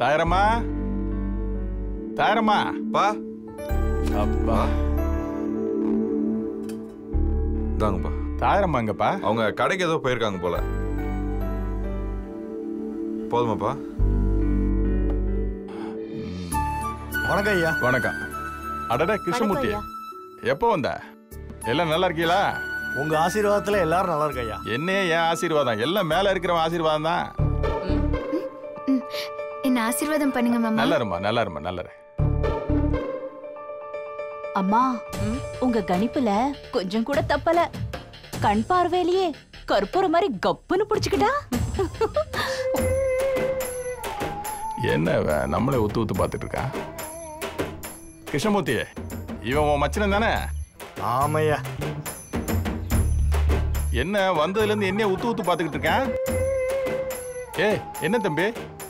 தாயரம்மா, தாயரம்மா. பா. அப்பா. தாங்கப்பா. தாயரம்மா எங்கப்பா? அவங்க கடைக்கு ஏதோ போயிருக்காங்க போல. போதுமாப்பா? வணக்கம் ஐயா. வணக்கம். அடடா கிருஷ்ணமூர்த்தி, எப்போ வந்த? எல்லாம் நல்லா இருக்கீங்களா? உங்க ஆசீர்வாதத்துல எல்லாரும் நல்லா இருக்கு ஐயா. என்ன என் ஆசீர்வாதம்? எல்லாம் மேல இருக்கிறவன் ஆசீர்வாதம் தான். என்ன ஆசீர்வாதம் பண்ணுங்க மாமா. நல்லா இருமா, நல்லா இருமா, நல்லா இரு. அம்மா, உங்க கணிப்புல கொஞ்சம் கூட தப்பல. கண் பார்வையிலேயே கற்பூர மாதிரி கப்புன்னு புடிச்சுக்கிட்டா. என்ன நம்மளே ஒத்து ஒத்து பார்த்துட்டு இருக்கா? கிருஷ்ணமூர்த்தி, இவன் உன் மச்சனன் தானே? ஆமையா. என்ன வந்ததுல இருந்து என்னைய உத்து ஊத்து பாத்துக்கிட்டு இருக்கேன்? ஏ என்ன தம்பி,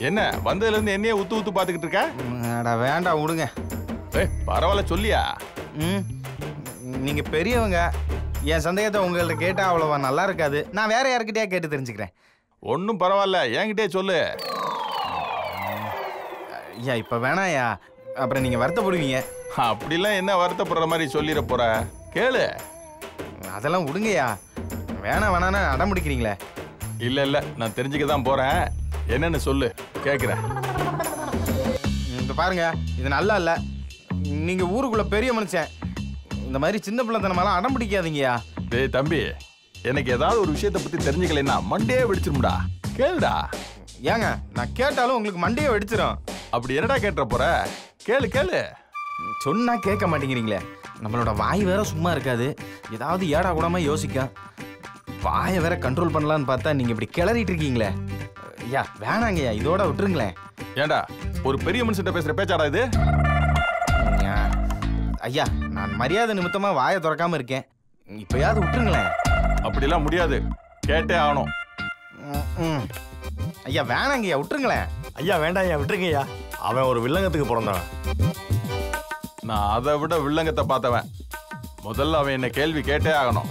என்ன வந்ததுல இருந்து என்னைய உத்து ஊத்து பாத்துக்கிட்டு இருக்க? வேண்டாம் விடுங்க. பரவாயில்ல சொல்லியா? நீங்க பெரியவங்க, என் சந்தேகத்தை உங்கள்ட்ட கேட்டா அவ்வளவா நல்லா இருக்காது. நான் வேற யாருக்கிட்டயா கேட்டு தெரிஞ்சுக்கிறேன். ஒன்னும் பரவாயில்ல, என்கிட்டே சொல்லு. ஐயா இப்ப வேணாயா, அப்புறம் நீங்க வருத்தப்படுவீங்க. அப்படிலாம் என்ன வருத்தப்படுற மாதிரி சொல்லிட போற? கேளு. அதெல்லாம் விடுங்கய்யா. வேணாம் வேணான்னு அடம் பிடிக்கிறீங்களே. இல்ல இல்ல, நான் தெரிஞ்சுக்க தான் போறேன். என்னன்னு சொல்லு, கேக்குறேன். இப்ப பாருங்க, இது நல்லா இல்ல. நீங்க ஊருக்குள்ள பெரிய மனுஷன், இந்த மாதிரி சின்ன பிள்ளைத்தனமெல்லாம் அடம் பிடிக்காதீங்கயா. டேய் தம்பி, எனக்கு ஏதாவது ஒரு விஷயத்தை பத்தி தெரிஞ்சுக்கலைன்னா மண்டையே வெடிச்சிரும்டா. கேளுடா. ஏங்க நான் கேட்டாலும் உங்களுக்கு மண்டையே வெடிச்சிடும். அப்படி என்னடா கேட்டுற போற? கேளு கேளு. சொன்னா கேட்க மாட்டேங்கிறீங்களே. நம்மளோட வாய் வேற சும்மா இருக்காது, ஏதாவது ஏடா கூடாம யோசிக்கும். வாயை வேற கண்ட்ரோல் பண்ணலான்னு பார்த்தா நீங்க இப்படி கிளறிட்டு இருக்கீங்களே. ஐயா வேணாங்கய்யா, இதோட விட்டுருங்களேன். ஏண்டா ஒரு பெரிய மனுஷன் பேசுற பேச்சாடா இது? ஐயா நான் மரியாதை நிமித்தமா வாயை திறக்காம இருக்கேன், இப்பயாவது விட்டுருங்களேன். அப்படிலாம் முடியாது, கேட்டே ஆகணும். ஐயா வேணாங்கய்யா, விட்டுருங்களேன். ஐயா வேண்டாம் ஐயா, விட்டுருங்க ஐயா. அவன் ஒரு வில்லங்கத்துக்கு பிறந்தவன். நான் அதை விட வில்லங்கத்தை பார்த்தவன். முதல்ல அவன் என்ன கேள்வி கேட்டே ஆகணும்.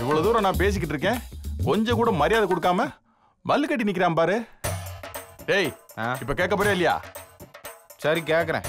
இவ்வளவு தூரம் நான் பேசிக்கிட்டு இருக்கேன், கொஞ்சம் கூட மரியாதை கொடுக்காம மல்லு கட்டி நிக்கிறான் பாரு. டேய் இப்ப கேட்க போறியா இல்லையா? சரி கேட்கறேன்.